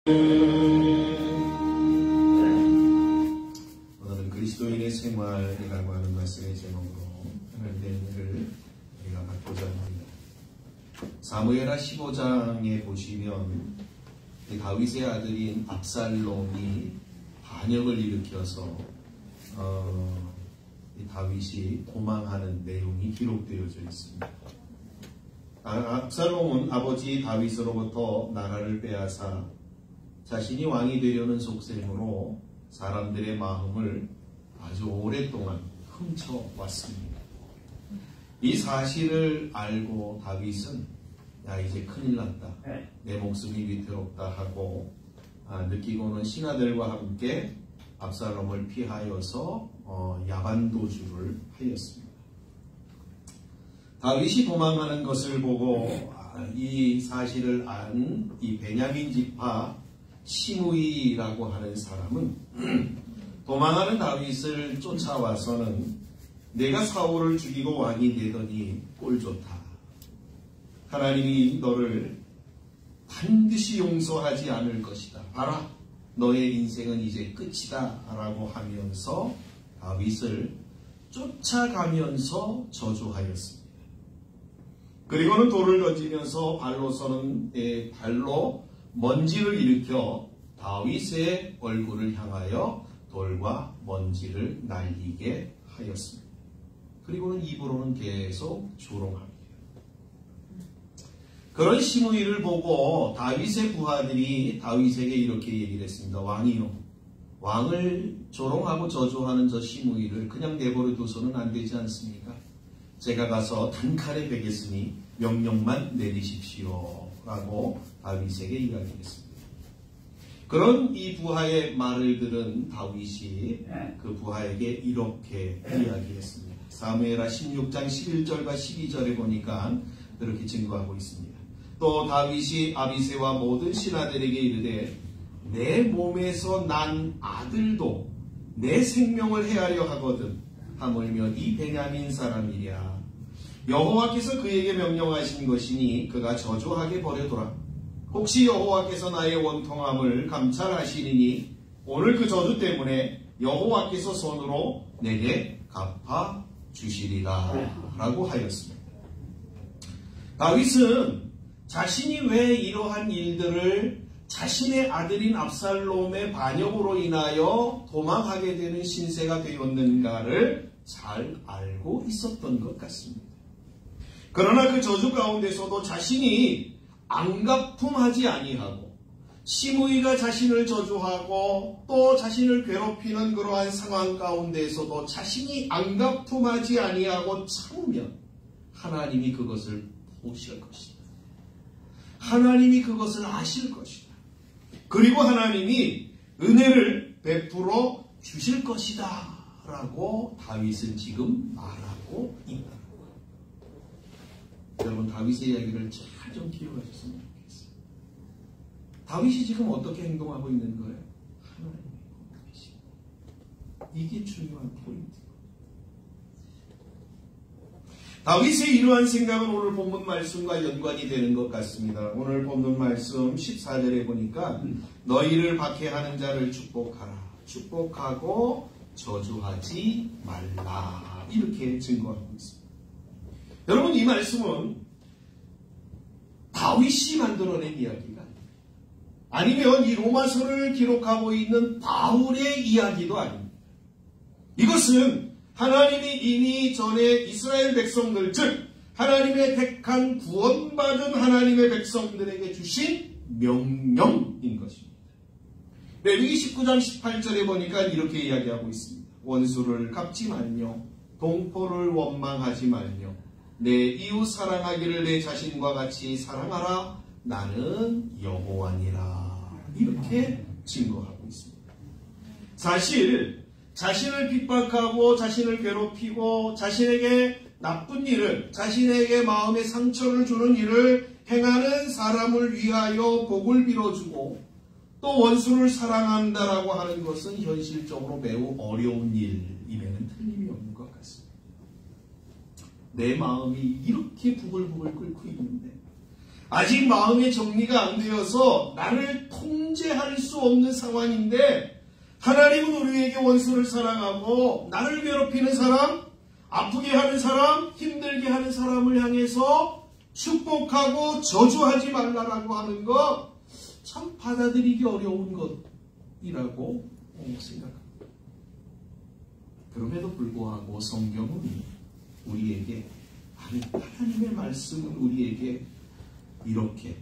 오늘은 그리스도인의 생활이라고 하는 말씀의 제목으로 하나님의 은혜를 우리가 받고자 합니다. 사무엘하 15장에 보시면 다윗의 아들인 압살롬이 반역을 일으켜서 다윗이 도망하는 내용이 기록되어져 있습니다. 압살롬은 아버지 다윗으로부터 나라를 빼앗아 자신이 왕이 되려는 속셈으로 사람들의 마음을 아주 오랫동안 훔쳐왔습니다. 이 사실을 알고 다윗은 야, 이제 큰일 났다, 내 목숨이 위태롭다 하고 느끼고는 신하들과 함께 압살롬을 피하여서 야반도주를 하였습니다. 다윗이 도망하는 것을 보고 이 사실을 안 이 베냐민 지파 시므이라고 하는 사람은 도망하는 다윗을 쫓아와서는 내가 사울을 죽이고 왕이 되더니 꼴 좋다, 하나님이 너를 반드시 용서하지 않을 것이다, 봐라 너의 인생은 이제 끝이다 라고 하면서 다윗을 쫓아가면서 저주하였습니다. 그리고는 돌을 던지면서 발로 먼지를 일으켜 다윗의 얼굴을 향하여 돌과 먼지를 날리게 하였습니다. 그리고는 입으로는 계속 조롱합니다. 그런 시므이를 보고 다윗의 부하들이 다윗에게 이렇게 얘기를 했습니다. 왕이요, 왕을 조롱하고 저주하는 저 시므이를 그냥 내버려 둬서는 안 되지 않습니까? 제가 가서 단칼에 베겠으니 명령만 내리십시오 라고 다윗에게 이야기했습니다. 그런 이 부하의 말을 들은 다윗이 그 부하에게 이렇게 이야기했습니다. 사무엘하 16장 11절과 12절에 보니까 그렇게 증거하고 있습니다. 또 다윗이 아비새와 모든 신하들에게 이르되 내 몸에서 난 아들도 내 생명을 해하려 하거든 하물며 이 베냐민 사람이랴. 여호와께서 그에게 명령하신 것이니 그가 저주하게 버려둬라. 혹시 여호와께서 나의 원통함을 감찰하시리니 오늘 그 저주 때문에 여호와께서 손으로 내게 갚아주시리라 라고 하였습니다. 다윗은 자신이 왜 이러한 일들을 자신의 아들인 압살롬의 반역으로 인하여 도망하게 되는 신세가 되었는가를 잘 알고 있었던 것 같습니다. 그러나 그 저주 가운데서도 자신이 앙가품하지 아니하고 시므이가 자신을 저주하고 또 자신을 괴롭히는 그러한 상황 가운데서도 자신이 앙가품하지 아니하고 참으면 하나님이 그것을 보실 것이다. 하나님이 그것을 아실 것이다. 그리고 하나님이 은혜를 베풀어 주실 것이다 라고 다윗은 지금 말하고 있다. 여러분, 다윗의 이야기를 잘 좀 기억하셨으면 좋겠어요. 다윗이 지금 어떻게 행동하고 있는 거예요? 하나님이 보고 계십니다. 이게 중요한 포인트예요. 다윗의 이러한 생각은 오늘 본문 말씀과 연관이 되는 것 같습니다. 오늘 본문 말씀 14절에 보니까 너희를 박해하는 자를 축복하라. 축복하고 저주하지 말라. 이렇게 증거하고 있습니다. 여러분, 이 말씀은 다윗이 만들어낸 이야기가 아니면 이 로마서를 기록하고 있는 바울의 이야기도 아닙니다. 이것은 하나님이 이미 전에 이스라엘 백성들, 즉 하나님의 택한 구원받은 하나님의 백성들에게 주신 명령인 것입니다. 레위기 19장 18절에 보니까 이렇게 이야기하고 있습니다. 원수를 갚지 말며 동포를 원망하지 말며 내 이웃 사랑하기를 내 자신과 같이 사랑하라. 나는 여호와니라. 이렇게 증거하고 있습니다. 사실 자신을 핍박하고 자신을 괴롭히고 자신에게 나쁜 일을, 자신에게 마음에 상처를 주는 일을 행하는 사람을 위하여 복을 빌어주고 또 원수를 사랑한다라고 하는 것은 현실적으로 매우 어려운 일임에는 틀림이 없는 것 같습니다. 내 마음이 이렇게 부글부글 끓고 있는데 아직 마음의 정리가 안 되어서 나를 통제하는 수 없는 상황인데 하나님은 우리에게 원수를 사랑하고 나를 괴롭히는 사람, 아프게 하는 사람, 힘들게 하는 사람을 향해서 축복하고 저주하지 말라라고 하는 것 참 받아들이기 어려운 것이라고 생각합니다. 그럼에도 불구하고 성경은 우리에게, 하나님의 말씀은 우리에게 이렇게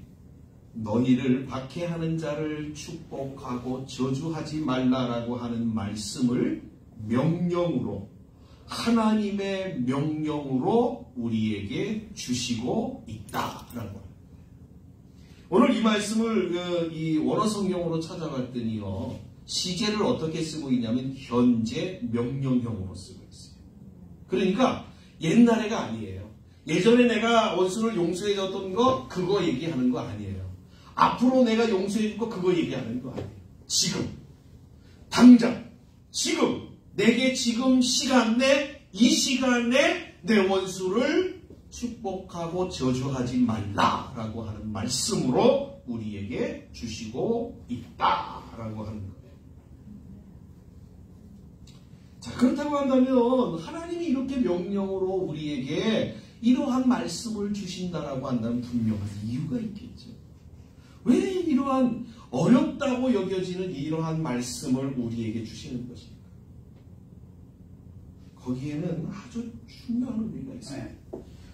너희를 박해하는 자를 축복하고 저주하지 말라라고 하는 말씀을 명령으로, 하나님의 명령으로 우리에게 주시고 있다라고 합니다. 오늘 이 말씀을 이 원어 성경으로 찾아봤더니요, 시제를 어떻게 쓰고 있냐면 현재 명령형으로 쓰고 있어요. 그러니까 옛날에가 아니에요. 예전에 내가 원수를 용서해줬던 거 그거 얘기하는 거 아니에요. 앞으로 내가 용서해줄 거 그거 얘기하는 거 아니에요. 지금, 당장, 지금 내게 지금 시간 내, 이 시간에 내 원수를 축복하고 저주하지 말라라고 하는 말씀으로 우리에게 주시고 있다라고 하는 거예요. 자, 그렇다고 한다면 하나님이 이렇게 명령으로 우리에게 이러한 말씀을 주신다라고 한다면 분명한 이유가 있겠죠. 왜 이러한 어렵다고 여겨지는 이러한 말씀을 우리에게 주시는 것입니까? 거기에는 아주 중요한 의미가 있어요.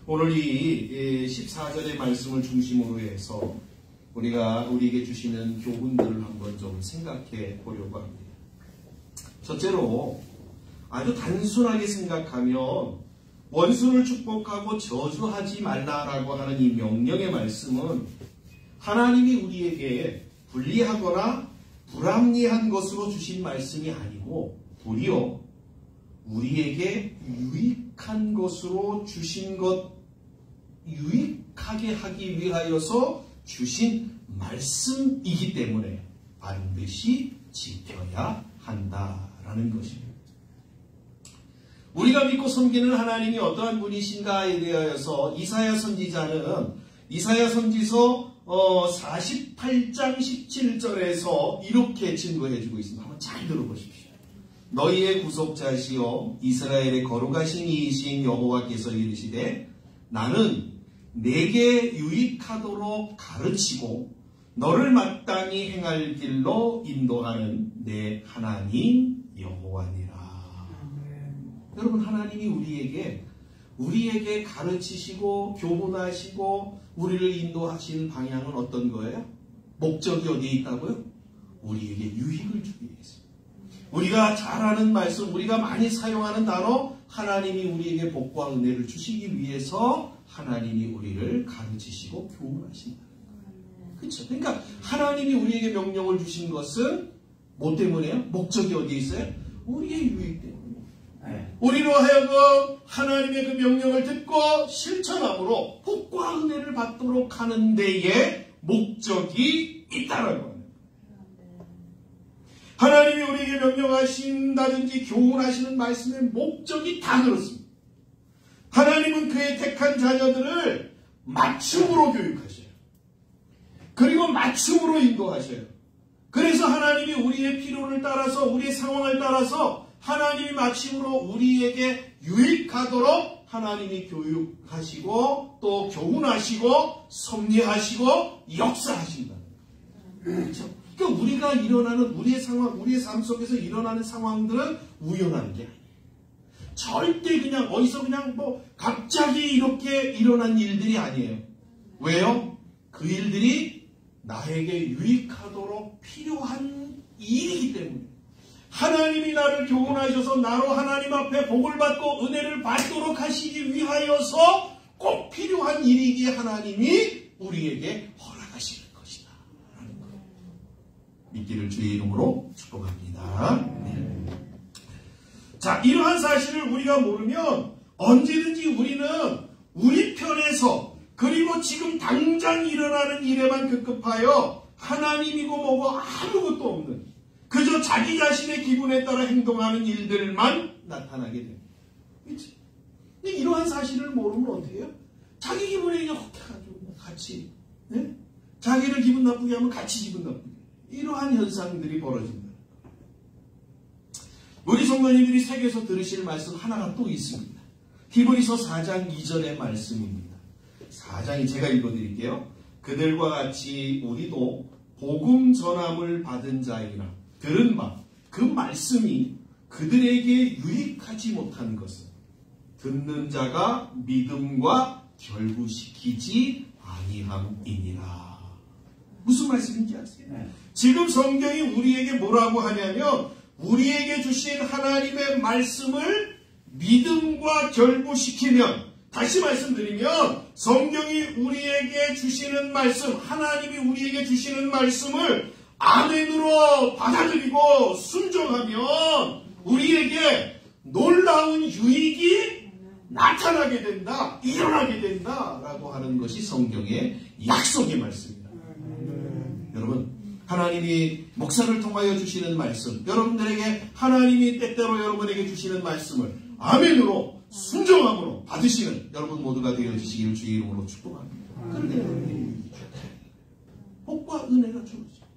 오늘 이 14절의 말씀을 중심으로 해서 우리가 우리에게 주시는 교훈들을 한번 좀 생각해 보려고 합니다. 첫째로 아주 단순하게 생각하면 원수를 축복하고 저주하지 말라라고 하는 이 명령의 말씀은 하나님이 우리에게 불리하거나 불합리한 것으로 주신 말씀이 아니고 도리어 우리에게 유익한 것으로 주신 것, 유익하게 하기 위하여서 주신 말씀이기 때문에 반드시 지켜야 한다라는 것입니다. 우리가 믿고 섬기는 하나님이 어떠한 분이신가에 대하여서 이사야 선지자는 이사야 선지서 48장 17절에서 이렇게 증거해주고 있습니다. 한번 잘 들어보십시오. 너희의 구속자시여 이스라엘의 거룩하신 이이신 여호와께서 이르시되 나는 내게 유익하도록 가르치고 너를 마땅히 행할 길로 인도하는 내 하나님 여호와니라. 여러분, 하나님이 우리에게 가르치시고 교훈하시고 우리를 인도하시는 방향은 어떤 거예요? 목적이 어디에 있다고요? 우리에게 유익을 주기 위해서. 우리가 잘 아는 말씀, 우리가 많이 사용하는 단어, 하나님이 우리에게 복과 은혜를 주시기 위해서 하나님이 우리를 가르치시고 교훈하신다. 그렇죠? 그러니까 하나님이 우리에게 명령을 주신 것은 뭐 때문에요? 목적이 어디에 있어요? 우리의 유익 때문에. 우리로 하여금 하나님의 그 명령을 듣고 실천함으로 복과 은혜를 받도록 하는 데에 목적이 있다라고 합니다. 하나님이 우리에게 명령하신다든지 교훈하시는 말씀의 목적이 다 그렇습니다. 하나님은 그의 택한 자녀들을 맞춤으로 교육하셔요. 그리고 맞춤으로 인도하셔요. 그래서 하나님이 우리의 필요를 따라서, 우리의 상황을 따라서 하나님이 맞춤으로 우리에게 유익하도록 하나님이 교육하시고 또 교훈하시고 섭리하시고 역사하신다. 그렇죠? 그러니까 우리가 일어나는 우리의 상황, 우리의 삶 속에서 일어나는 상황들은 우연한 게 아니에요. 절대 그냥 어디서 그냥 갑자기 이렇게 일어난 일들이 아니에요. 왜요? 그 일들이 나에게 유익하도록 필요한 일이기 때문에. 하나님이 나를 교훈하셔서 나로 하나님 앞에 복을 받고 은혜를 받도록 하시기 위하여서 꼭 필요한 일이기에 하나님이 우리에게 허락하시는 것이다 라는 것. 믿기를 주의 이름으로 축복합니다. 네. 자, 이러한 사실을 우리가 모르면 언제든지 우리는 우리 편에서 그리고 지금 당장 일어나는 일에만 급급하여 하나님이고 뭐고 아무것도 없는 그저 자기 자신의 기분에 따라 행동하는 일들만 나타나게 됩니다. 그렇지? 근데 이러한 사실을 모르면 어떻게 해요? 자기 기분에 그냥 혹해가지고 같이, 네? 자기를 기분 나쁘게 하면 같이 기분 나쁘게. 이러한 현상들이 벌어진다. 우리 성도님들이 새겨서 들으실 말씀 하나가 또 있습니다. 히브리서 4장 2절의 말씀입니다. 4장이 제가 읽어드릴게요. 그들과 같이 우리도 복음 전함을 받은 자이나 들은 바 그 말씀이 그들에게 유익하지 못한 것은 듣는 자가 믿음과 결부시키지 아니함이니라. 무슨 말씀인지 아세요? 지금 성경이 우리에게 뭐라고 하냐면 우리에게 주신 하나님의 말씀을 믿음과 결부시키면, 다시 말씀드리면 성경이 우리에게 주시는 말씀, 하나님이 우리에게 주시는 말씀을 아멘으로 받아들이고 순종하면 우리에게 놀라운 유익이 나타나게 된다, 일어나게 된다라고 하는 것이 성경의 약속의 말씀입니다. 여러분, 하나님이 목사를 통하여 주시는 말씀, 여러분들에게 하나님이 때때로 여러분에게 주시는 말씀을 아멘으로 순종함으로 받으시는 여러분 모두가 되어주시기를 주의 이름으로 축복합니다. 그런데 여러분이 복과 은혜가 주어집니다.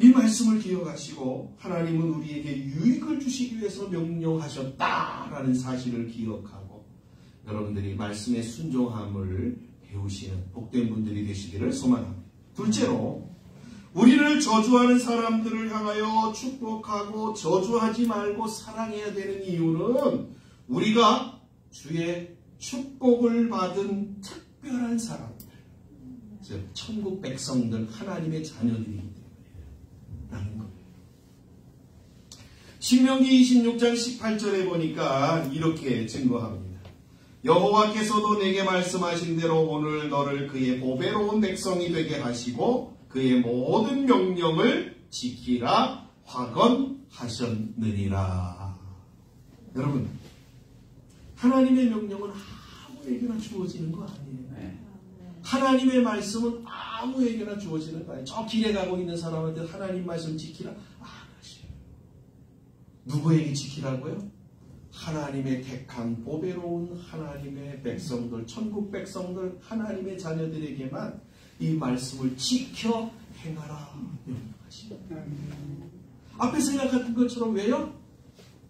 이 말씀을 기억하시고 하나님은 우리에게 유익을 주시기 위해서 명령하셨다라는 사실을 기억하고 여러분들이 말씀의 순종함을 배우시는 복된 분들이 되시기를 소망합니다. 둘째로, 우리를 저주하는 사람들을 향하여 축복하고 저주하지 말고 사랑해야 되는 이유는 우리가 주의 축복을 받은 특별한 사람들, 즉 천국 백성들, 하나님의 자녀들이기 때문에 라는 거예요. 신명기 26장 18절에 보니까 이렇게 증거합니다. 여호와께서도 내게 말씀하신 대로 오늘 너를 그의 보배로운 백성이 되게 하시고 그의 모든 명령을 지키라 확언하셨느니라. 여러분, 하나님의 명령은 아무에게나 주어지는 거 아니에요. 하나님의 말씀은 아무에게나 주어지는 거 아니에요. 저 길에 가고 있는 사람한테 하나님 말씀 지키라 안 하셔요. 누구에게 지키라고요? 하나님의 택한 보배로운 하나님의 백성들, 천국 백성들, 하나님의 자녀들에게만 이 말씀을 지켜 행하라 명령하십니다. 앞에 생각했던 것처럼 왜요?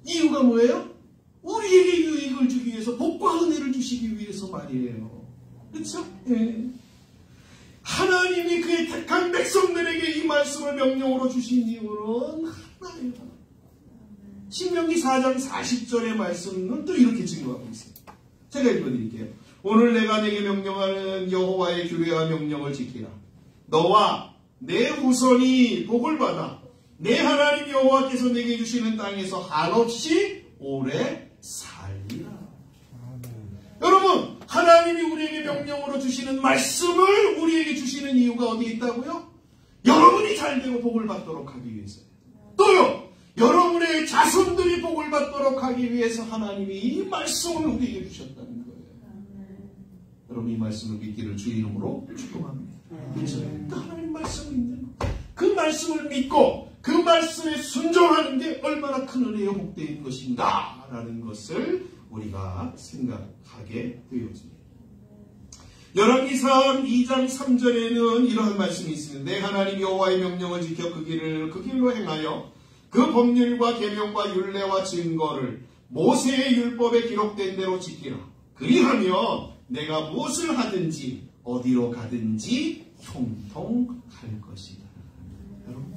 이유가 뭐예요? 우리에게 유익을 주기 위해서, 복과 은혜를 주시기 위해서 말이에요. 그렇죠? 예. 하나님이 그의 택한 백성들에게 이 말씀을 명령으로 주신 이유는 하나예요. 신명기 4장 40절의 말씀은 또 이렇게 증거하고 있습니다. 제가 읽어드릴게요. 오늘 내가 내게 명령하는 여호와의 규례와 명령을 지키라. 너와 내 후손이 복을 받아 내 하나님 여호와께서 내게 주시는 땅에서 한없이 오래 살리라. 여러분, 하나님이 우리에게 명령으로 주시는 말씀을 우리에게 주시는 이유가 어디에 있다고요? 여러분이 잘되고 복을 받도록 하기 위해서요. 또요, 여러분의 자손들이 복을 받도록 하기 위해서 하나님이 이 말씀을 우리에게 주셨다는 거예요. 여러분, 이 말씀을 믿기를 주의 이름으로 축복합니다. 그렇죠? 하나님 말씀인데 그 말씀을 믿고 그 말씀에 순종하는 게 얼마나 큰 은혜요 복되인 것인가 라는 것을 우리가 생각하게 되어집니다. 열왕기상 2장 3절에는 이러한 말씀이 있습니다. 내 하나님 여호와의 명령을 지켜 그 길로 행하여 그 법률과 계명과 율례와 증거를 모세의 율법에 기록된 대로 지키라. 그리하면 내가 무엇을 하든지 어디로 가든지 형통할 것이다. 여러분,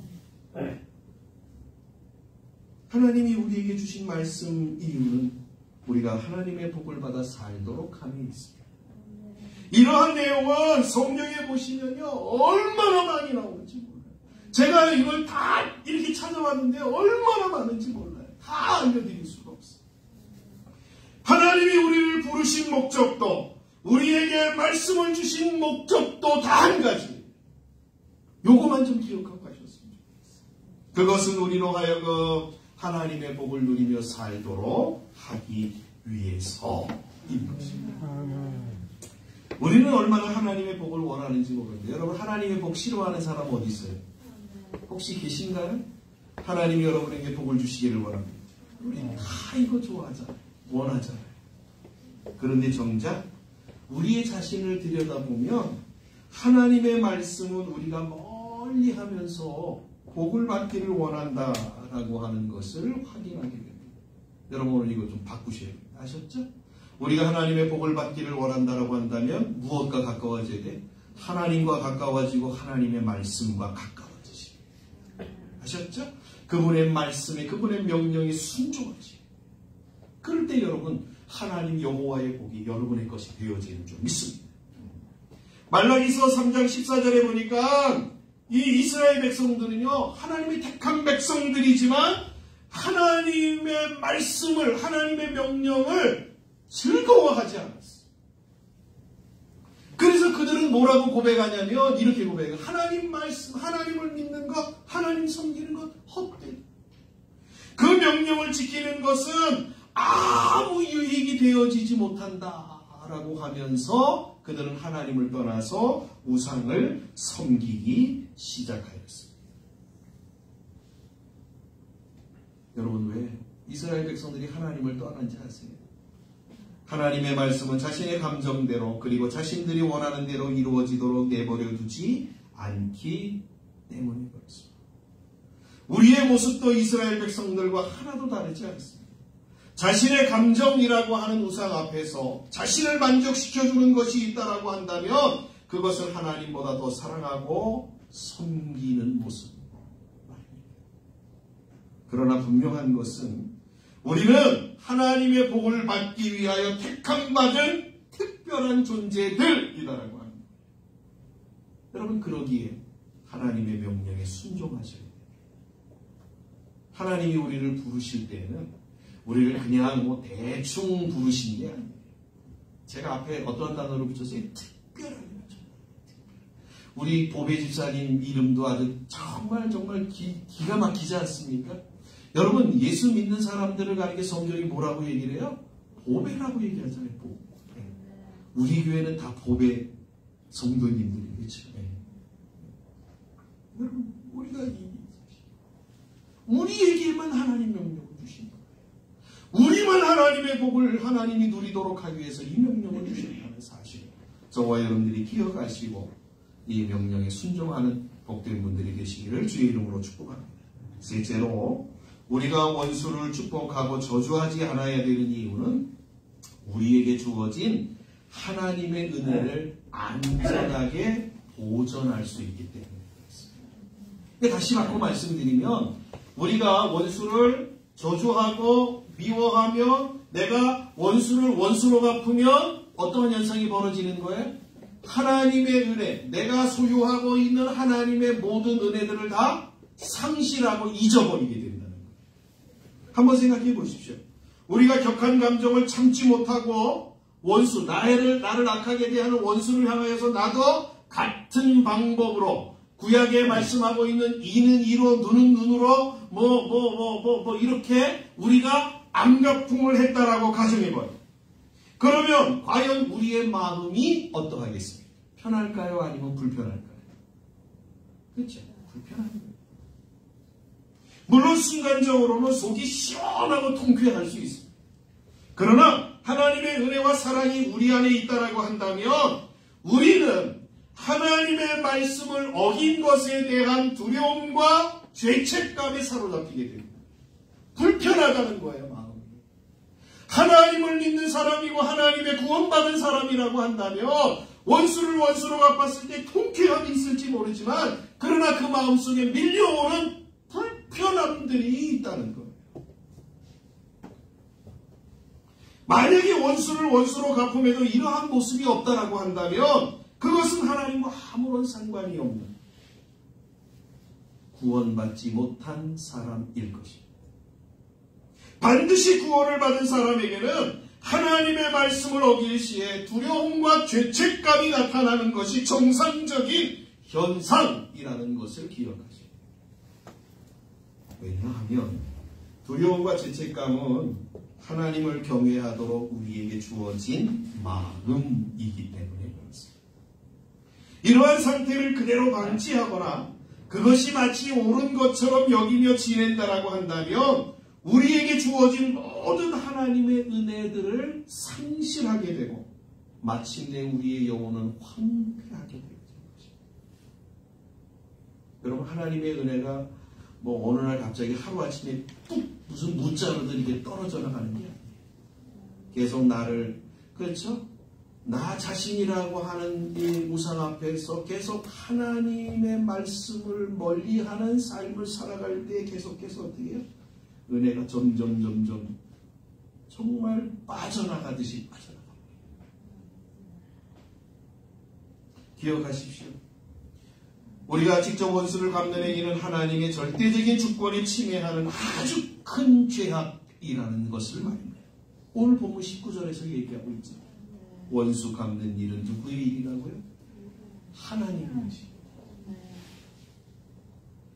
하나님이 우리에게 주신 말씀 이유는 우리가 하나님의 복을 받아 살도록 함이 있습니다. 이러한 내용은 성경에 보시면요 얼마나 많이 나오는지 몰라요. 제가 이걸 다 이렇게 찾아봤는데 얼마나 많은지 몰라요. 다 알려드릴 수가 없어요. 하나님이 우리를 부르신 목적도, 우리에게 말씀을 주신 목적도 다 한 가지. 요거만 좀 기억하고 가셨으면 좋겠어요. 그것은 우리로 하여금 하나님의 복을 누리며 살도록 하기 위해서인 것입니다. 우리는 얼마나 하나님의 복을 원하는지 모르는데, 여러분, 하나님의 복 싫어하는 사람 어디 있어요? 혹시 계신가요? 하나님이 여러분에게 복을 주시기를 원합니다. 우리 다 이거 좋아하잖아요. 원하잖아요. 그런데 정작 우리의 자신을 들여다보면 하나님의 말씀은 우리가 멀리 하면서 복을 받기를 원한다라고 하는 것을 확인하게 됩니다. 여러분 오늘 이거 좀 바꾸셔야 됩니다. 아셨죠? 우리가 하나님의 복을 받기를 원한다라고 한다면 무엇과 가까워져야 돼? 하나님과 가까워지고 하나님의 말씀과 가까워지시. 아셨죠? 그분의 말씀에 그분의 명령에 순종하지. 그럴 때 여러분 하나님 여호와의 복이 여러분의 것이 되어지는 줄 믿습니다. 말라기서 3장 14절에 보니까 이 이스라엘 백성들은요 하나님의 택한 백성들이지만 하나님의 말씀을 하나님의 명령을 즐거워하지 않았어요. 그래서 그들은 뭐라고 고백하냐면 이렇게 고백해요. 하나님 말씀, 하나님을 믿는 것, 하나님 섬기는 것 헛되다. 그 명령을 지키는 것은 아무 유익이 되어지지 못한다라고 하면서 그들은 하나님을 떠나서 우상을 섬기기 시작하였습니다. 여러분 왜 이스라엘 백성들이 하나님을 떠난지 아세요? 하나님의 말씀은 자신의 감정대로 그리고 자신들이 원하는 대로 이루어지도록 내버려 두지 않기 때문에 그렇습니다. 우리의 모습도 이스라엘 백성들과 하나도 다르지 않습니다. 자신의 감정이라고 하는 우상 앞에서 자신을 만족시켜주는 것이 있다라고 한다면 그것을 하나님보다 더 사랑하고 섬기는 모습. 그러나 분명한 것은 우리는 하나님의 복을 받기 위하여 택함받은 특별한 존재들이다라고 합니다. 여러분 그러기에 하나님의 명령에 순종하셔야 돼요. 하나님이 우리를 부르실 때에는 우리를 그냥 대충 부르신 게 아니에요. 제가 앞에 어떤 단어를 붙였어요? 특별하게 붙였어요. 우리 보배 집사님 이름도 아주 정말 기가 막히지 않습니까? 여러분 예수 믿는 사람들을 가리켜 성경이 뭐라고 얘기를 해요? 보배라고 얘기하잖아요. 보배. 우리 교회는 다 보배 성도님들이 그렇죠. 여러분 우리에게만 하나님 명령을 주신 거예요. 우리만 하나님의 복을 하나님이 누리도록 하기 위해서 이 명령을 주셨다는 사실 저와 여러분들이 기억하시고 이 명령에 순종하는 복된 분들이 되시기를 주의 이름으로 축복합니다. 셋째로 우리가 원수를 축복하고 저주하지 않아야 되는 이유는 우리에게 주어진 하나님의 은혜를 안전하게 보존할 수 있기 때문에 그렇습니다. 다시 바꿔 말씀드리면 우리가 원수를 저주하고 미워하며 내가 원수를 원수로 갚으면 어떤 현상이 벌어지는 거예요? 하나님의 은혜, 내가 소유하고 있는 하나님의 모든 은혜들을 다 상실하고 잊어버리게 된다는 거예요. 한번 생각해 보십시오. 우리가 격한 감정을 참지 못하고 원수, 나를 악하게 대하는 원수를 향하여서 나도 같은 방법으로 구약에 말씀하고 있는 이는 이로 눈은 눈으로 이렇게 우리가 암가품을 했다라고 가정해봐요. 그러면 과연 우리의 마음이 어떠하겠습니까? 편할까요? 아니면 불편할까요? 그렇죠? 불편합니다. 물론 순간적으로는 속이 시원하고 통쾌할 수 있습니다. 그러나 하나님의 은혜와 사랑이 우리 안에 있다라고 한다면 우리는 하나님의 말씀을 어긴 것에 대한 두려움과 죄책감에 사로잡히게 됩니다. 불편하다는 거예요, 마음이. 하나님을 믿는 사람이고 하나님의 구원받은 사람이라고 한다면 원수를 원수로 갚았을 때 통쾌함이 있을지 모르지만 그러나 그 마음속에 밀려오는 불편함들이 있다는 거예요. 만약에 원수를 원수로 갚음에도 이러한 모습이 없다라고 한다면 그것은 하나님과 아무런 상관이 없는 구원받지 못한 사람일 것입니다. 반드시 구원을 받은 사람에게는 하나님의 말씀을 어길 시에 두려움과 죄책감이 나타나는 것이 정상적인 현상이라는 것을 기억하십니다. 왜냐하면 두려움과 죄책감은 하나님을 경외하도록 우리에게 주어진 마음이기 때문에 그렇습니다. 이러한 상태를 그대로 방치하거나 그것이 마치 옳은 것처럼 여기며 지낸다라고 한다면 우리에게 주어진 모든 하나님의 은혜들을 상실하게 되고 마침내 우리의 영혼은 황폐하게 됩니다. 여러분, 하나님의 은혜가 뭐 어느 날 갑자기 하루아침에 뚝 무슨 무자루듯 이게 떨어져 나가는 게 아니에요. 계속 나를, 그렇죠? 나 자신이라고 하는 이 우상 앞에서 계속 하나님의 말씀을 멀리하는 삶을 살아갈 때 계속해서 어떻게 해요? 은혜가 점점 정말 빠져나가듯이 빠져나갑니다. 기억하십시오. 우리가 직접 원수를 갚는 행위는 하나님의 절대적인 주권에 침해하는 아주 큰 죄악이라는 것을 말입니다. 오늘 본문 19절에서 얘기하고 있죠. 원수 갚는 일은 누구의 일이라고요? 하나님의 일이죠.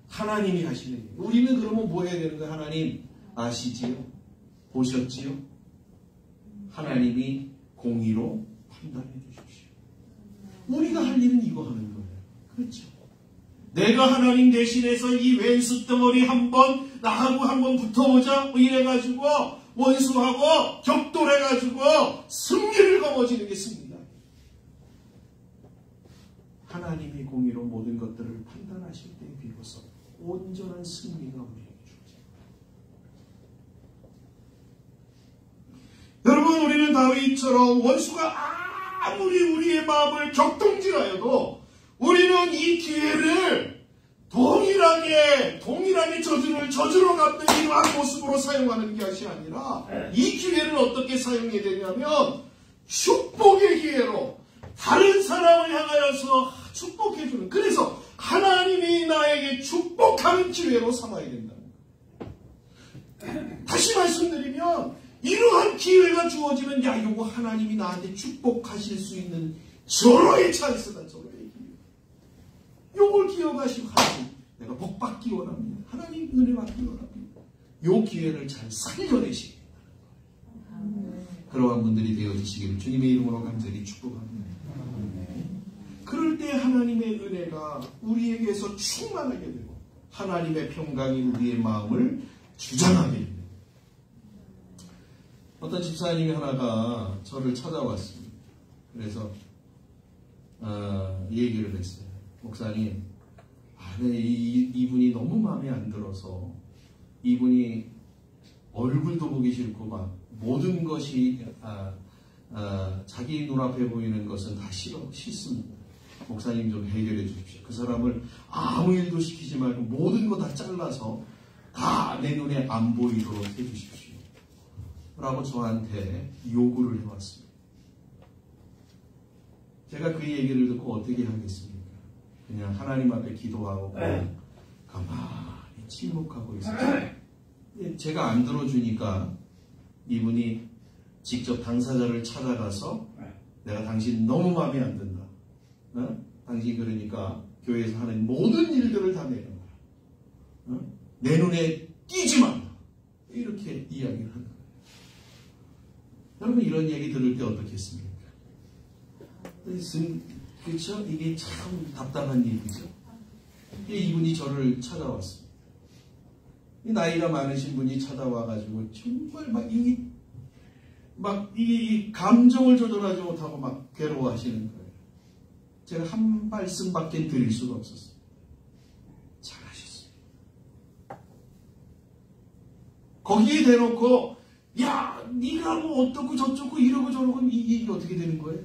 하나님이 하시는 일. 우리는 그러면 뭐 해야 되는 거예요? 하나님 아시지요? 보셨지요? 하나님이 공의로 판단해 주십시오. 우리가 할 일은 이거 하는 거예요. 그렇죠? 내가 하나님 대신해서 이 왼수 덩어리 한번 나하고 한번 붙어보자 이래가지고 원수하고 격돌해가지고 승리를 거머쥐는 게 승리다. 하나님이 공의로 모든 것들을 판단하실 때 비로소 온전한 승리가 우리에게 주어집니다. 여러분, 우리는 다윗처럼 원수가 아무리 우리의 마음을 격동질하여도 우리는 이 기회를 동일하게 저주로 갚는 이러한 모습으로 사용하는 것이 아니라 이 기회를 어떻게 사용해야 되냐면 축복의 기회로 다른 사람을 향하여서 축복해주는, 그래서 하나님이 나에게 축복하는 기회로 삼아야 된다는 거예요. 다시 말씀드리면 이러한 기회가 주어지면 야, 이거 하나님이 나한테 축복하실 수 있는 절호의 찬스다. 절호의 기회. 요걸 기억하시고 하나님, 내가 복 받기 원합니다. 하나님 은혜 받기 원합니다. 요 기회를 잘 살려내시기 바랍니다. 그러한 분들이 되어주시기를 주님의 이름으로 간절히 축복합니다. 그럴 때 하나님의 은혜가 우리에게서 충만하게 되고 하나님의 평강이 우리의 마음을 주장하게 됩니다. 어떤 집사님이 하나가 저를 찾아왔습니다. 그래서 얘기를 했어요. 목사님, 네, 이분이 너무 마음에 안 들어서 이분이 얼굴도 보기 싫고 막 모든 것이 자기 눈앞에 보이는 것은 다 싫습니다. 목사님 좀 해결해 주십시오. 그 사람을 아무 일도 시키지 말고 모든 거 다 잘라서 다 내 눈에 안 보이도록 해주십시오. 라고 저한테 요구를 해왔습니다. 제가 그 얘기를 듣고 어떻게 하겠습니까? 그냥 하나님 앞에 기도하고 가만히 침묵하고 있었어요. 제가 안 들어주니까 이분이 직접 당사자를 찾아가서 내가 당신 너무 마음에 안 든다. 당신 그러니까 교회에서 하는 모든 일들을 다 내려놔라. 내 눈에 띄지 마라. 이렇게 이야기를 한다. 여러분, 이런 얘기 들을 때 어떻겠습니까? 그렇죠? 이게 참 답답한 얘기죠. 이분이 저를 찾아왔습니다. 나이가 많으신 분이 찾아와가지고 정말 이 감정을 조절하지 못하고 막 괴로워하시는 거예요. 제가 한 말씀밖에 드릴 수가 없었어요. 잘하셨어요. 거기에 대놓고 야, 네가 뭐 어떻고 저쩌고 이러고 저러고 이게 어떻게 되는 거예요?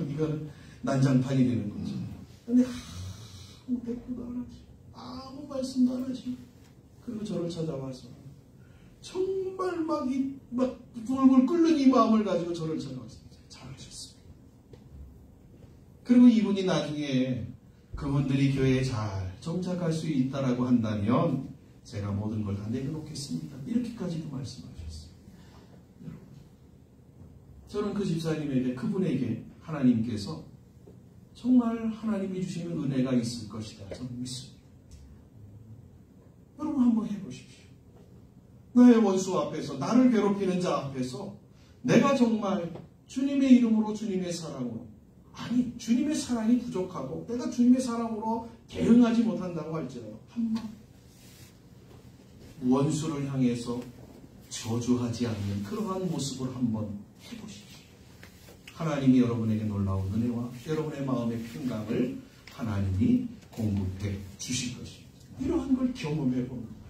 이건 난장판이 되는 거죠. 근데 아무 대꾸도 안 하지. 아무 말씀도 안 하지. 그리고 저를 찾아와서 정말 막 불불 끓는 이 마음을 가지고 저를 찾아왔습니다. 잘하셨습니다. 그리고 이분이 나중에 그분들이 교회에 잘 정착할 수 있다라고 한다면 제가 모든 걸 다 내려놓겠습니다. 이렇게까지도 말씀하셨어요. 여러분, 저는 그 집사님에게, 그분에게 하나님께서 정말 하나님이 주시는 은혜가 있을 것이다. 저는 믿습니다. 여러분 한번 해보십시오. 나의 원수 앞에서, 나를 괴롭히는 자 앞에서 내가 정말 주님의 이름으로, 주님의 사랑으로, 아니 주님의 사랑이 부족하고 내가 주님의 사랑으로 대응하지 못한다고 할지라도 한번 원수를 향해서 저주하지 않는 그러한 모습을 한번 해보십시오. 하나님이 여러분에게 놀라운 은혜와 여러분의 마음의 평강을 하나님이 공급해 주실 것입니다. 이러한 걸 경험해 보는 거예요.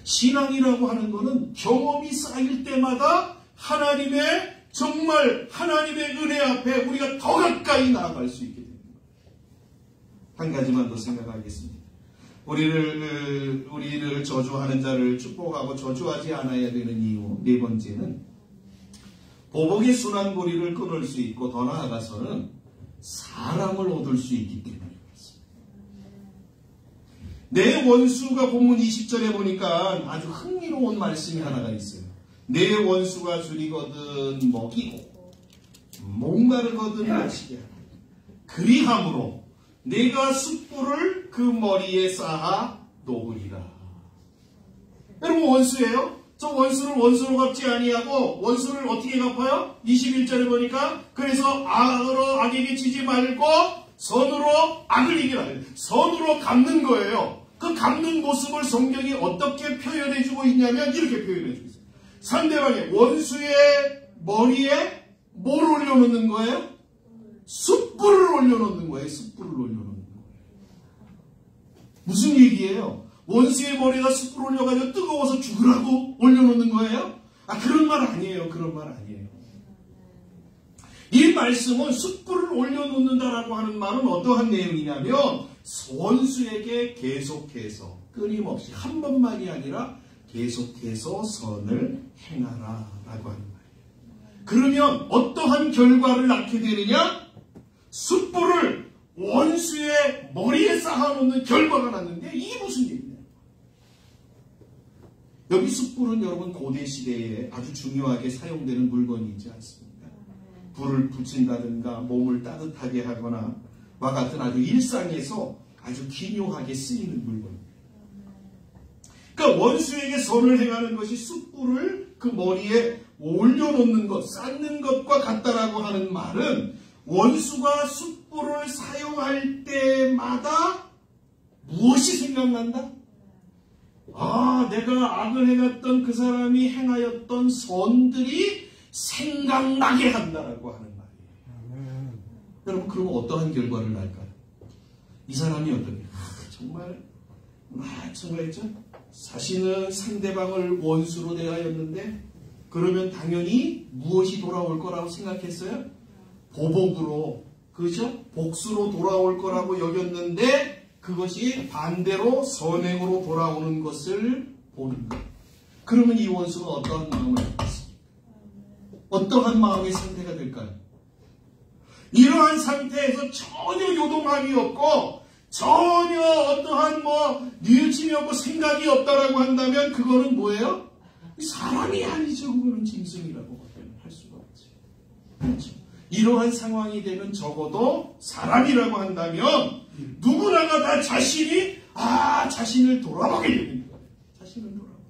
신앙이라고 하는 것은 경험이 쌓일 때마다 정말 하나님의 은혜 앞에 우리가 더 가까이 나아갈 수 있게 됩니다. 한 가지만 더 생각하겠습니다. 우리를 저주하는 자를 축복하고 저주하지 않아야 되는 이유, 네 번째는 보복의 순환고리를 끊을 수 있고 더 나아가서는 사랑을 얻을 수 있기 때문에 그렇습니다. 내 원수가 본문 20절에 보니까 아주 흥미로운 말씀이 하나가 있어요. 내 원수가 줄이거든 먹이고 목마르거든 마시게 하라. 그리함으로 내가 숯불을 그 머리에 쌓아 놓으리라. 여러분 원수예요? 저 원수를 원수로 갚지 아니하고 원수를 어떻게 갚아요? 21절에 보니까 그래서 악으로 악에게 지지 말고 선으로 악을 이기라. 선으로 갚는 거예요. 그 갚는 모습을 성경이 어떻게 표현해주고 있냐면 이렇게 표현해주고 있어요. 상대방의 원수의 머리에 뭘 올려놓는 거예요? 숯불을 올려놓는 거예요. 숯불을 올려놓는 거예요. 무슨 얘기예요? 원수의 머리에다 숯불 올려가지고 뜨거워서 죽으라고 올려놓는 거예요? 그런 말 아니에요. 그런 말 아니에요. 이 말씀은 숯불을 올려놓는다라고 하는 말은 어떠한 내용이냐면 원수에게 계속해서 끊임없이 한 번만이 아니라 계속해서 선을 행하라라고 하는 말이에요. 그러면 어떠한 결과를 낳게 되느냐? 숯불을 원수의 머리에 쌓아놓는 결과가 났는데 이게 무슨 얘기냐? 여기 숯불은 여러분 고대 시대에 아주 중요하게 사용되는 물건이지 않습니까? 불을 붙인다든가 몸을 따뜻하게 하거나 와 같은 아주 일상에서 아주 기묘하게 쓰이는 물건입니다. 그러니까 원수에게 선을 행하는 것이 숯불을 그 머리에 올려놓는 것, 쌓는 것과 같다라고 하는 말은 원수가 숯불을 사용할 때마다 무엇이 생각난다? 내가 악을 행했던 그 사람이 행하였던 선들이 생각나게 한다라고 하는 말이에요. 여러분 그러면 어떠한 결과를 날까요? 이 사람이 어떻게 정말 자신은 상대방을 원수로 대하였는데 그러면 당연히 무엇이 돌아올 거라고 생각했어요? 보복으로, 그죠? 복수로 돌아올 거라고 여겼는데 그것이 반대로 선행으로 돌아오는 것을 보는 거예요. 그러면 이 원수는 어떠한 마음을 갖겠습니까? 어떠한 마음의 상태가 될까요? 이러한 상태에서 전혀 요동함이 없고 전혀 어떠한 뉘우침이 없고 생각이 없다라고 한다면 그거는 뭐예요? 사람이 아니죠. 그거는 짐승이라고 할 수가 없지. 그렇죠. 이러한 상황이 되면 적어도 사람이라고 한다면 누구나가 다 자신을 돌아보게 되는 거예요. 자신을 돌아보고.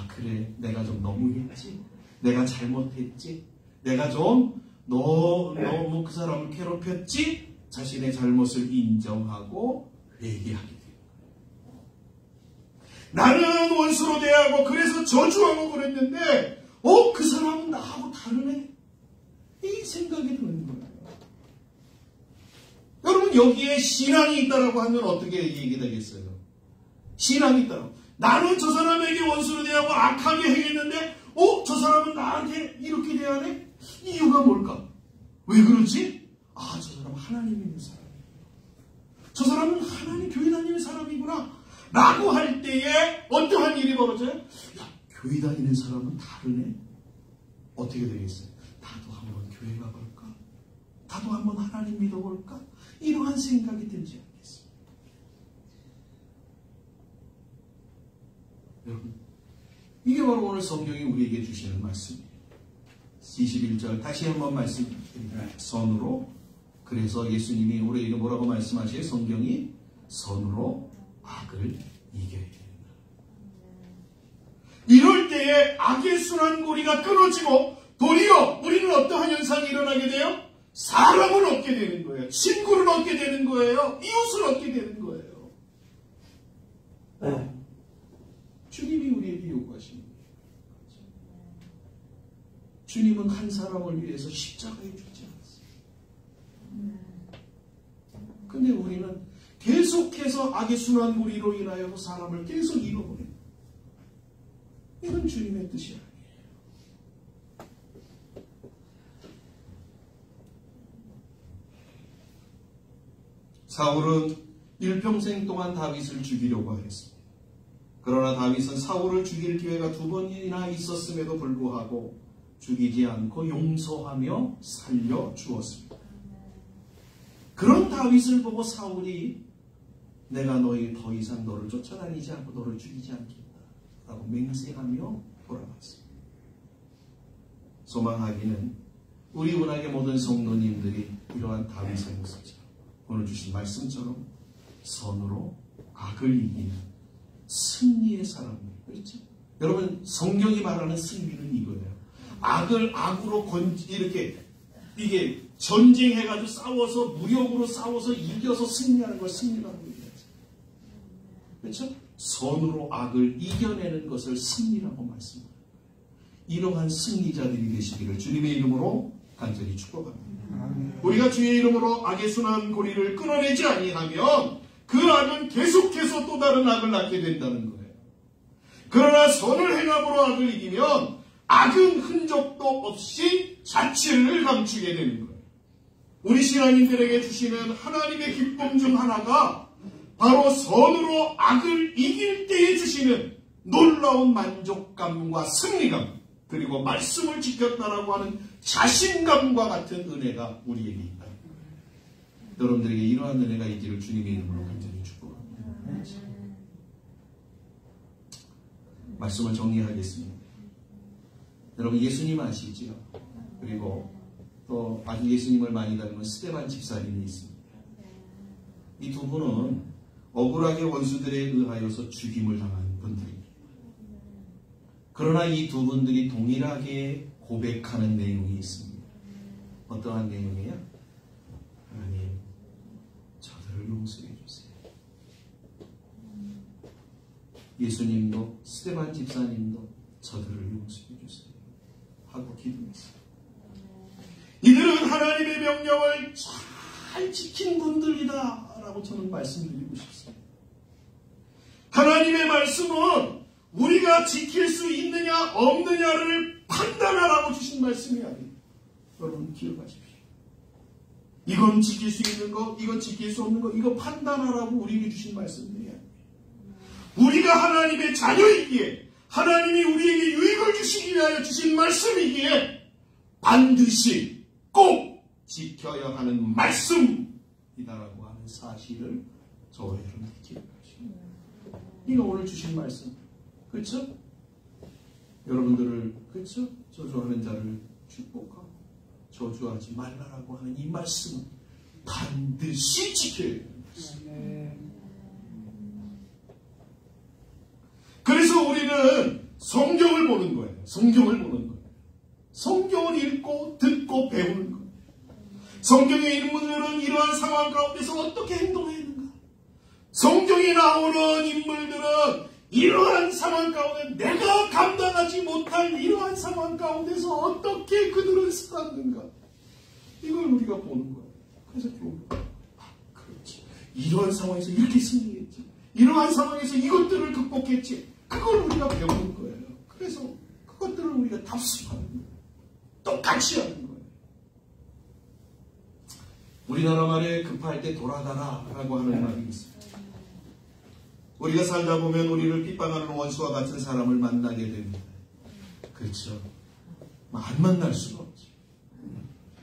그래. 내가 좀 너무했지. 내가 잘못했지. 내가 좀 너무 그 사람을 괴롭혔지. 자신의 잘못을 인정하고 회개하게 돼요. 나는 원수로 대하고 그래서 저주하고 그랬는데 그 사람은 나하고 다르네. 이 생각이 드는 거예요. 여러분 여기에 신앙이 있다라고 하면 어떻게 얘기되겠어요? 신앙이 있다라고. 나는 저 사람에게 원수로 대하고 악하게 행했는데 저 사람은 나한테 이렇게 대하네? 이유가 뭘까? 왜 그러지? 저 사람은 하나님 있는 사람이구나. 저 사람은 하나님 교회 다니는 사람이구나. 라고 할 때에 어떠한 일이 벌어져요? 교회 다니는 사람은 다르네. 어떻게 되겠어요? 나도 한번 교회 가볼까? 나도 한번 하나님 믿어볼까? 이러한 생각이 들지 않겠습니까? 여러분, 이게 바로 오늘 성경이 우리에게 주시는 말씀이에요. 21절 다시 한번 말씀드립니다. 선으로. 그래서 예수님이 우리에게 뭐라고 말씀하시요? 성경이 선으로 악을 이겨야 된다. 이럴 때에 악의 순환고리가 끊어지고 도리어 우리는 어떠한 현상이 일어나게 돼요? 사람을 얻게 되는 거예요. 친구를 얻게 되는 거예요. 이웃을 얻게 되는 거예요. 주님이 우리에게 요구하시는 거예요. 주님은 한 사람을 위해서 십자가에 죽지 않았어요. 근데 우리는 계속해서 악의 순환고리로 인하여 사람을 계속 잃어버려요. 이건 주님의 뜻이 아니에요. 사울은 일평생 동안 다윗을 죽이려고 하였습니다. 그러나 다윗은 사울을 죽일 기회가 2번이나 있었음에도 불구하고 죽이지 않고 용서하며 살려주었습니다. 그런 다윗을 보고 사울이 내가 너희 더 이상 너를 쫓아다니지 않고 너를 죽이지 않겠다 라고 맹세하며 돌아갔습니다. 소망하기는 우리 은하계 모든 성도님들이 이러한 다윗의 모습처럼 오늘 주신 말씀처럼 선으로 악을 이기는 승리의 사람들. 그렇죠? 여러분 성경이 말하는 승리는 이거예요. 악을 악으로 이렇게 이게 전쟁해가지고 싸워서 무력으로 싸워서 이겨서 승리하는 걸 승리라고 얘기하죠. 그렇죠? 선으로 악을 이겨내는 것을 승리라고 말씀합니다. 이러한 승리자들이 되시기를 주님의 이름으로 간절히 축복합니다. 우리가 주의 이름으로 악의 순환 고리를 끊어내지 아니하면 그 악은 계속해서 또 다른 악을 낳게 된다는 거예요. 그러나 선을 행함으로 악을 이기면 악은 흔적도 없이 자취를 감추게 되는 거예요. 우리 신앙인들에게 주시는 하나님의 기쁨 중 하나가 바로 선으로 악을 이길 때에 주시는 놀라운 만족감과 승리감, 그리고 말씀을 지켰다라고 하는 자신감과 같은 은혜가 우리에게 있다. 여러분들에게 이러한 은혜가 있기를 주님의 이름으로 간절히 축복합니다. 말씀을 정리하겠습니다. 여러분 예수님 아시지요? 그리고 또 아주 예수님을 많이 닮은 스데반 집사님이 있습니다. 이 두 분은 억울하게 원수들에 의하여서 죽임을 당한 분들입니다. 그러나 이 두 분들이 동일하게 고백하는 내용이 있습니다. 어떠한 내용이에요? 하나님, 저들을 용서해 주세요. 예수님도 스데반 집사님도 저들을 용서해 주세요 하고 기도했어요. 이들은 하나님의 명령을 잘 지킨 분들이다 라고 저는 말씀드리고 싶습니다. 하나님의 말씀은 우리가 지킬 수 있느냐 없느냐를 판단하라고 주신 말씀이 아니에요. 여러분 기억하십시오. 이건 지킬 수 있는 거, 이건 지킬 수 없는 거, 이거 판단하라고 우리에게 주신 말씀들이 아니에요. 우리가 하나님의 자녀이기에 하나님이 우리에게 유익을 주시기 위하여 주신 말씀이기에 반드시 꼭 지켜야 하는 말씀이다라고 하는 사실을 저와 여러분이 기억하십시오. 이거 오늘 주신 말씀. 그렇죠? 여러분들을 그렇죠? 저주하는 자를 축복하고 저주하지 말라라고 하는 이 말씀은 반드시 지켜야 하는 말씀. 그래서 우리는 성경을 보는 거예요. 성경을 보는 거예요. 성경을 읽고 듣고 배우는 거예요. 성경에 있는 분들은 이러한 상황 가운데서 어떻게 행동해야 하는가? 성경에 나오는 인물들은 이러한 상황 가운데 내가 감당하지 못할 이러한 상황 가운데서 어떻게 그들은 살았는가? 이걸 우리가 보는 거예요. 그래서 그렇지. 이러한 상황에서 이렇게 승리했지. 이러한 상황에서 이것들을 극복했지. 그걸 우리가 배우는 거예요. 그래서 그것들을 우리가 답습하는 거예요. 똑같이 하는 거예요. 우리나라 말에 급할 때 돌아가라 라고 하는 말이 있습니다. 우리가 살다 보면 우리를 핍박하는 원수와 같은 사람을 만나게 됩니다. 그렇죠. 안 만날 수가 없죠.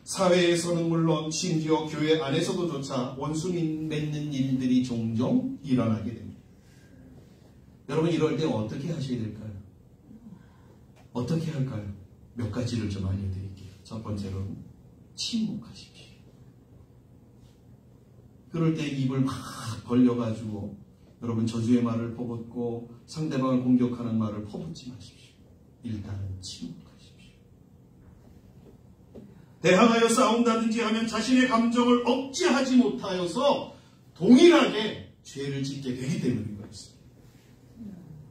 사회에서는 물론 심지어 교회 안에서도조차 원수 맺는 일들이 종종 일어나게 됩니다. 여러분 이럴 때 어떻게 하셔야 될까요? 어떻게 할까요? 몇 가지를 좀 알려드릴게요. 첫 번째로는 침묵하십시오. 그럴 때 입을 막 벌려가지고 여러분 저주의 말을 퍼붓고 상대방을 공격하는 말을 퍼붓지 마십시오. 일단은 침묵하십시오. 대항하여 싸운다든지 하면 자신의 감정을 억제하지 못하여서 동일하게 죄를 짓게 되기 때문인 것입니다.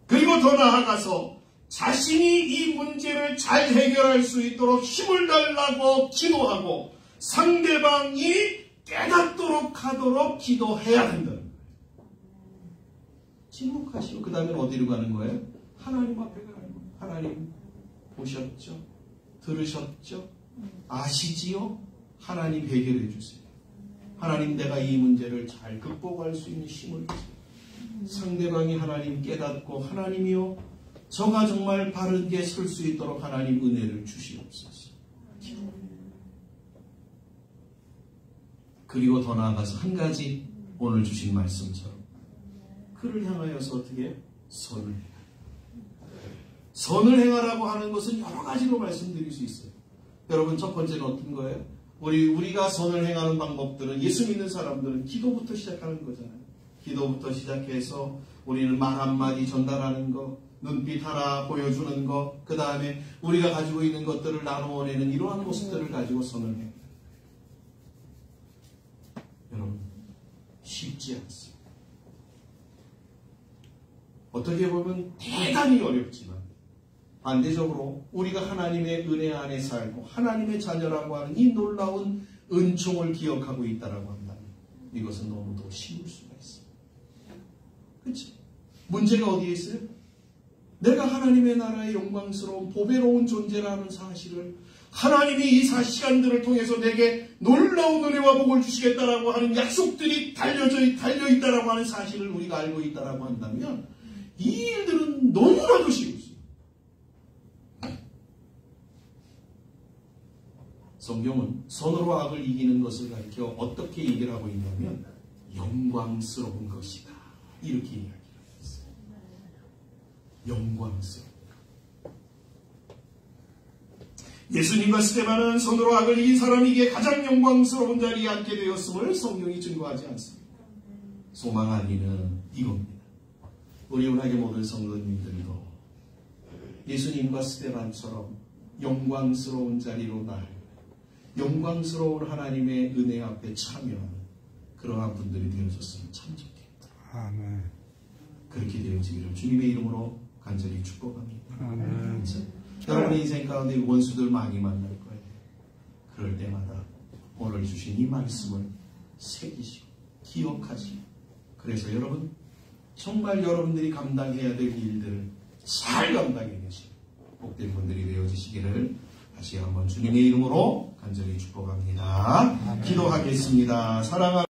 그리고 더 나아가서 자신이 이 문제를 잘 해결할 수 있도록 힘을 달라고 기도하고 상대방이 깨닫도록 하도록 기도해야 한다는 거예요. 침묵하시고 그 다음에 어디로 가는 거예요? 하나님 앞에 가는 거예요. 하나님 보셨죠? 들으셨죠? 아시지요? 하나님 해결해 주세요. 하나님 내가 이 문제를 잘 극복할 수 있는 힘을 주세요. 상대방이 하나님 깨닫고 하나님이요 저가 정말 바르게 설 수 있도록 하나님 은혜를 주시옵소서. 그리고 더 나아가서 한 가지 오늘 주신 말씀처럼 그를 향하여서 어떻게 해요? 선을 행하라. 선을 행하라고 하는 것은 여러 가지로 말씀드릴 수 있어요. 여러분 첫 번째는 어떤 거예요? 우리가 선을 행하는 방법들은 예수 믿는 사람들은 기도부터 시작하는 거잖아요. 기도부터 시작해서 우리는 말 한마디 전달하는 거, 눈빛 하나 보여주는 거, 그 다음에 우리가 가지고 있는 것들을 나누어내는 이러한 모습들을 가지고 선을 해요. 여러분 쉽지 않습니다. 어떻게 보면 대단히 어렵지만 반대적으로 우리가 하나님의 은혜 안에 살고 하나님의 자녀라고 하는 이 놀라운 은총을 기억하고 있다라고 한다면 이것은 너무도 쉬울 수가 있습니다. 그렇죠? 문제가 어디에 있어요? 내가 하나님의 나라의 영광스러운 보배로운 존재라는 사실을 하나님이 이 시간들을 통해서 내게 놀라운 은혜와 복을 주시겠다라고 하는 약속들이 달려있다라고 하는 사실을 우리가 알고 있다라고 한다면 이 일들은 너무나도 쉬웠어요. 성경은 선으로 악을 이기는 것을 가리켜 어떻게 얘기를 하고 있냐면 영광스러운 것이다. 이렇게 이야기를 하고 있어요. 영광스러운 것. 예수님과 스데반은 선으로 악을 이긴 사람에게 가장 영광스러운 자리에 앉게 되었음을 성경이 증거하지 않습니다. 소망한 이는 이겁니다. 우리 은하계 모든 성도님들도 예수님과 스데반처럼 영광스러운 자리로 날 영광스러운 하나님의 은혜 앞에 참여하는 그러한 분들이 되어졌으면 참 좋겠다. 아멘. 그렇게 되어지기를 주님의 이름으로 간절히 축복합니다. 아멘. 그렇죠? 여러분의 인생 가운데 원수들 많이 만날 거예요. 그럴 때마다 오늘 주신 이 말씀을 새기시고 기억하시고 그래서 여러분 정말 여러분들이 감당해야 될 일들을 잘 감당해내시고 복된 분들이 되어지시기를 다시 한번 주님의 이름으로 간절히 축복합니다. 기도하겠습니다. 사랑하는